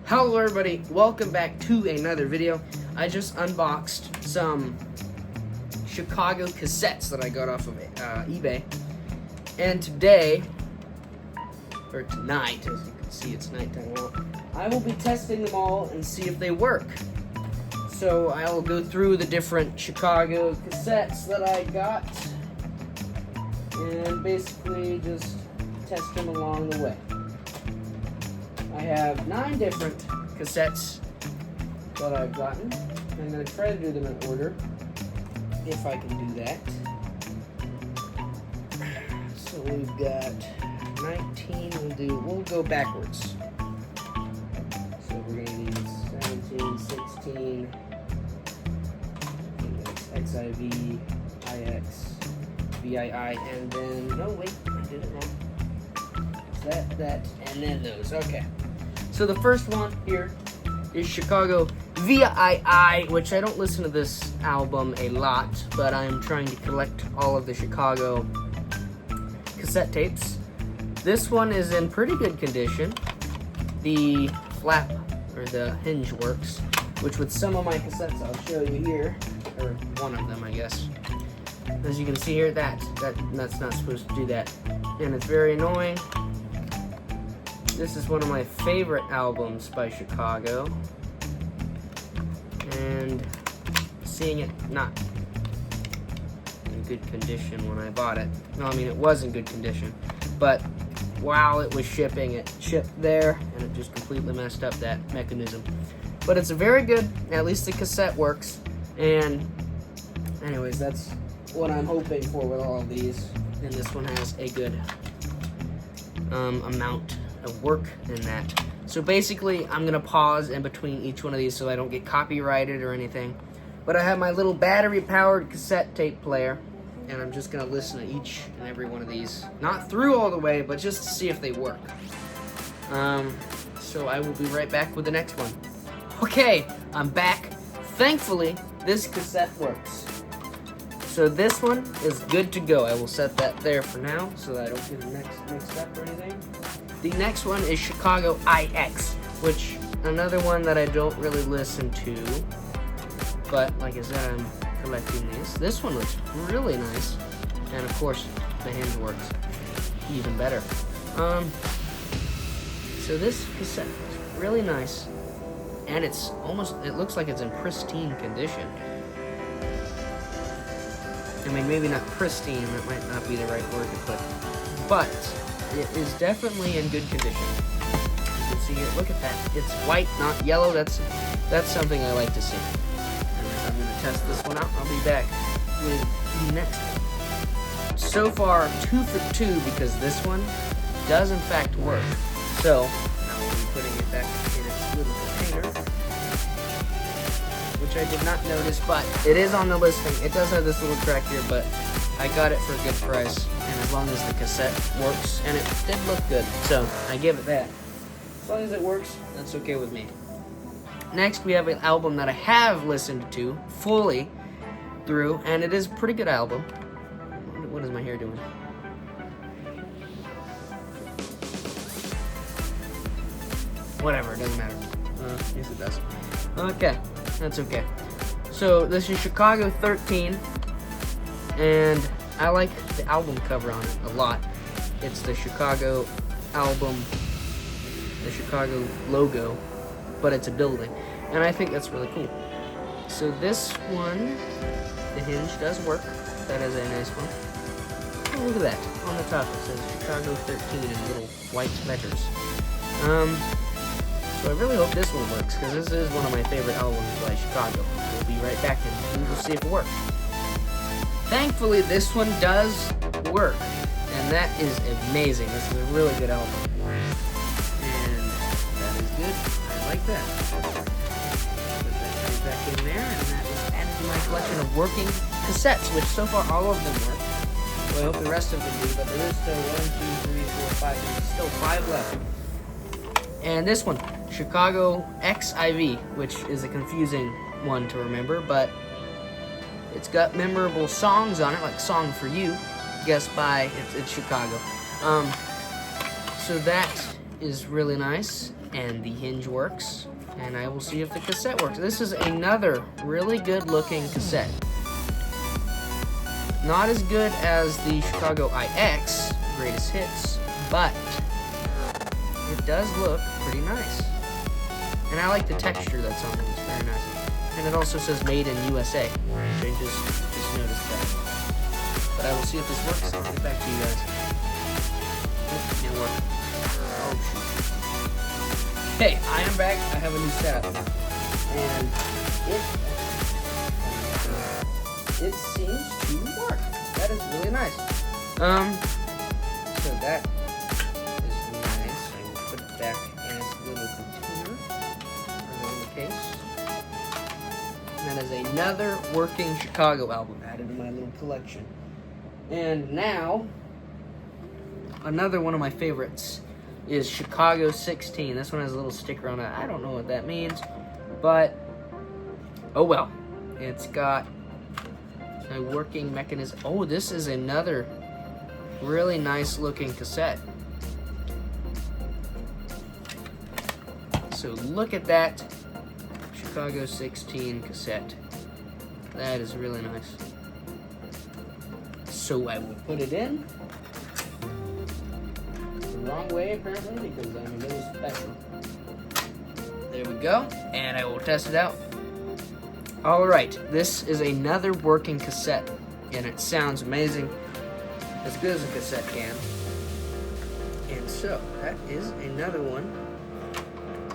Hello everybody, welcome back to another video. I just unboxed some Chicago cassettes that I got off of eBay. And today, or tonight, as you can see it's nighttime now, I will be testing them all and see if they work. So I will go through the different Chicago cassettes that I got and basically just test them along the way. I have 9 different cassettes that I've gotten. I'm going to try to do them in order, if I can do that. So we've got 19, we'll go backwards. So we're going to need 17, 16, XIV, IX, VII, and then, no wait, I did it wrong. That, and then those, okay. So the first one here is Chicago VII, which I don't listen to this album a lot, but I'm trying to collect all of the Chicago cassette tapes. This one is in pretty good condition. The flap, or the hinge works, which with some of my cassettes I'll show you here, or one of them I guess. As you can see here, that's not supposed to do that, and it's very annoying. This is one of my favorite albums by Chicago, and seeing it not in good condition when I bought it. No, I mean it was in good condition, but while it was shipping, it shipped there, and it just completely messed up that mechanism. But it's very good, at least the cassette works, and anyways, that's what I'm hoping for with all of these, and this one has a good amount of work in that. So basically, I'm gonna pause in between each one of these so I don't get copyrighted or anything. But I have my little battery-powered cassette tape player, and I'm just gonna listen to each and every one of these. Not through all the way, but just to see if they work. So I will be right back with the next one. Okay, I'm back. Thankfully, this cassette works. So this one is good to go. I will set that there for now so that I don't get it mixed up or anything. The next one is Chicago IX, which another one that I don't really listen to, but like I said, I'm collecting these. This one looks really nice, and of course, the hinge works even better. So this cassette is really nice, and it looks like it's in pristine condition. I mean, maybe not pristine, that might not be the right word to put, but it is definitely in good condition. You can see here, look at that. It's white, not yellow. That's something I like to see. Anyways, I'm going to test this one out. I'll be back with the next one. So far, 2 for 2, because this one does in fact work. So, I will be putting it back in its little container, which I did not notice, but it is on the listing. It does have this little crack here, but I got it for a good price, and as long as the cassette works, and it did look good, so I give it that. As long as it works, that's okay with me. Next, we have an album that I have listened to fully through, and it is a pretty good album. What is my hair doing? Whatever, it doesn't matter. Yes, it does. Okay, that's okay. So, this is Chicago 13. And I like the album cover on it a lot. It's the Chicago album, the Chicago logo, but it's a building. And I think that's really cool. So this one, the hinge does work. That is a nice one. Oh, look at that. On the top it says Chicago 13 in little white letters. So I really hope this one works, because this is one of my favorite albums by Chicago. We'll be right back and we'll see if it works. Thankfully, this one does work, and that is amazing. This is a really good album, and that is good. I like that. Put that right back in there, and that is added to my collection of working cassettes, which so far all of them work. So I hope the rest of them do, but there is still 1, 2, 3, 4, 5, there's still 5 left. And this one, Chicago XIV, which is a confusing one to remember, but it's got memorable songs on it, like Song for You, guessed by, it's Chicago. So that is really nice. and the hinge works, and I will see if the cassette works. This is another really good looking cassette. Not as good as the Chicago IX Greatest Hits, but it does look pretty nice. And I like the texture that's on it, it's very nice. And it also says made in USA, which I just noticed that. But I will see if this works. I'll get back to you guys. It didn't work. Oh shoot. Hey, I am back. I have a new setup. And it seems to work. That is really nice. So that is nice. I will put it back in its little container, or little case. And that is another working Chicago album added to my little collection. And now, another one of my favorites is Chicago 16. This one has a little sticker on it. I don't know what that means, but oh well. It's got a working mechanism. Oh, this is another really nice looking cassette. So look at that Chicago 16 cassette. That is really nice. So I will put it in the wrong way apparently because I'm a little special. There we go, and I will test it out. Alright, this is another working cassette, and it sounds amazing, as good as a cassette can. And so, that is another one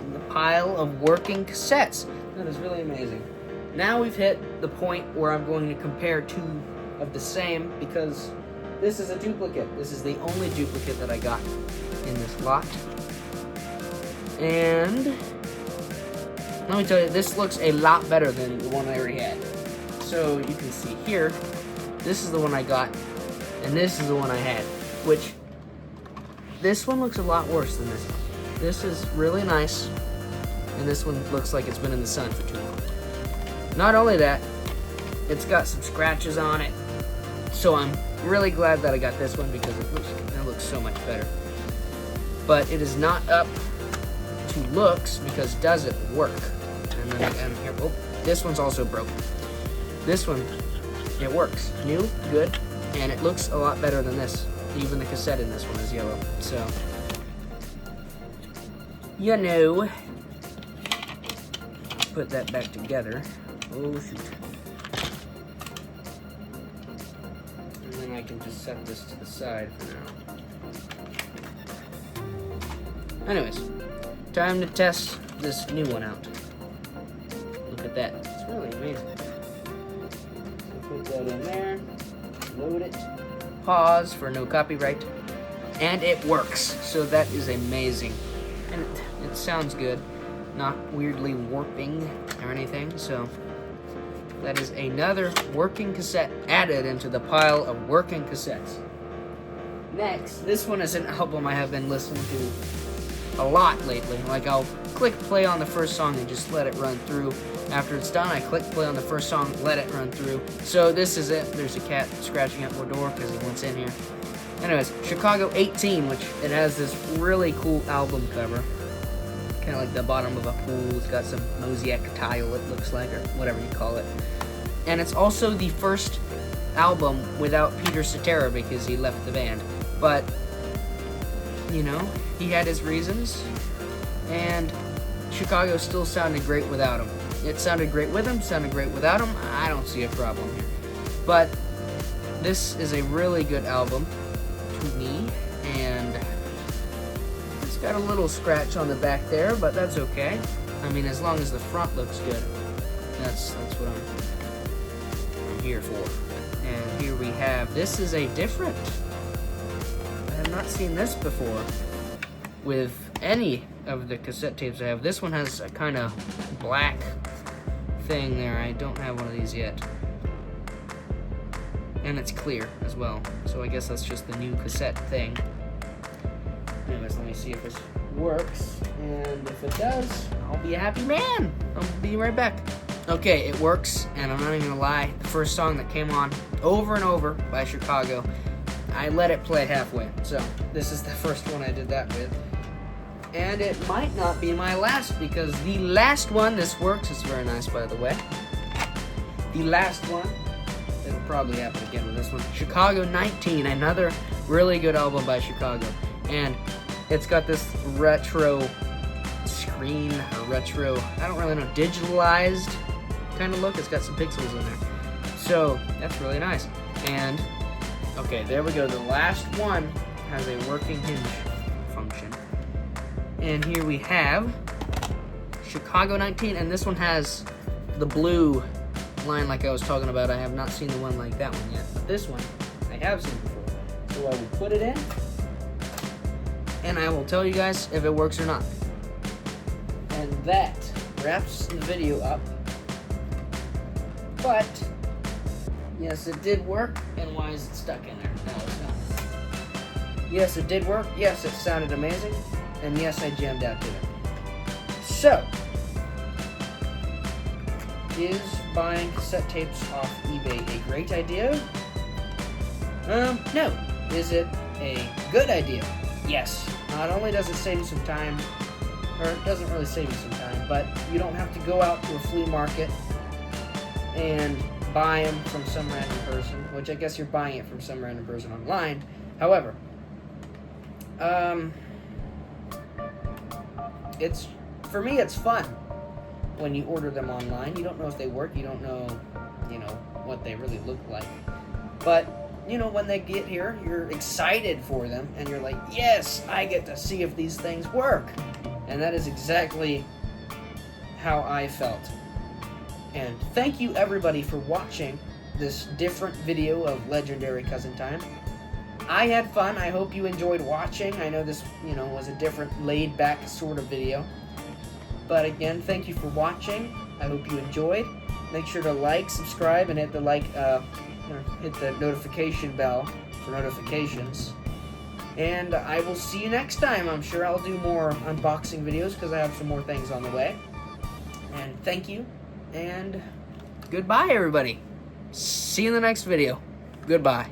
in the pile of working cassettes. That is really amazing. Now we've hit the point where I'm going to compare two of the same, because this is a duplicate. This is the only duplicate that I got in this lot. And let me tell you, this looks a lot better than the one I already had. So you can see here, this is the one I got, and this is the one I had, which this one looks a lot worse than this one. This is really nice, and this one looks like it's been in the sun for too long. Not only that, it's got some scratches on it, so I'm really glad that I got this one because it looks so much better. But it is not up to looks because does it work? And then again here, oh, this one's also broken. This one, it works. New, good, and it looks a lot better than this. Even the cassette in this one is yellow. So, you know, put that back together. Oh shoot. And then I can just set this to the side for now. Anyways, time to test this new one out. Look at that. It's really amazing. So put that in there. Load it. Pause for no copyright. And it works. So that is amazing. And it sounds good. Not weirdly warping or anything. So that is another working cassette added into the pile of working cassettes. Next, this one is an album I have been listening to a lot lately. Like, I'll click play on the first song and just let it run through. After it's done, I click play on the first song, let it run through. So this is it. There's a cat scratching at my door because he wants in here. Anyways, Chicago 18, which it has this really cool album cover. Kind of like the bottom of a pool. It's got some mosaic tile, it looks like, or whatever you call it. And it's also the first album without Peter Cetera because he left the band. But, you know, he had his reasons, and Chicago still sounded great without him. It sounded great with him, sounded great without him. I don't see a problem here. But this is a really good album to me, and it's got a little scratch on the back there, but that's okay. I mean, as long as the front looks good, that's what I'm here for. And here we have, this is a different, I have not seen this before with any of the cassette tapes I have. This one has a kind of black thing there. I don't have one of these yet. And it's clear as well. So I guess that's just the new cassette thing. Anyways, let me see if this works. And if it does, I'll be a happy man. I'll be right back. Okay, it works, and I'm not even gonna lie. The first song that came on over and over by Chicago, I let it play halfway. So this is the first one I did that with. And it might not be my last, because the last one, this works, it's very nice by the way. The last one, it'll probably happen again with this one, Chicago 19, another really good album by Chicago. And it's got this retro screen, or retro, I don't really know, digitalized kind of look. It's got some pixels in there. So, that's really nice. And, okay, there we go. The last one has a working hinge function. And here we have Chicago 19, and this one has the blue line like I was talking about. I have not seen the one like that one yet, but this one I have seen before. So I will put it in, and I will tell you guys if it works or not. And that wraps the video up. But, yes, it did work, and why is it stuck in there? No, it's not. Yes, it did work. Yes, it sounded amazing. And yes, I jammed out to it. So, is buying cassette tapes off eBay a great idea? No. Is it a good idea? Yes. Not only does it save you some time, or it doesn't really save you some time, but you don't have to go out to a flea market and buy them from some random person, which I guess you're buying it from some random person online. However, for me, it's fun when you order them online. You don't know if they work. You don't know, what they really look like. But, when they get here, you're excited for them, and you're like, yes, I get to see if these things work. And that is exactly how I felt. And thank you, everybody, for watching this different video of Legendary Cousin Time. I had fun. I hope you enjoyed watching. I know this, was a different laid-back sort of video. But again, thank you for watching. I hope you enjoyed. Make sure to like, subscribe, and hit the hit the notification bell for notifications. And I will see you next time. I'm sure I'll do more unboxing videos because I have some more things on the way. And thank you. And goodbye, everybody. See you in the next video. Goodbye.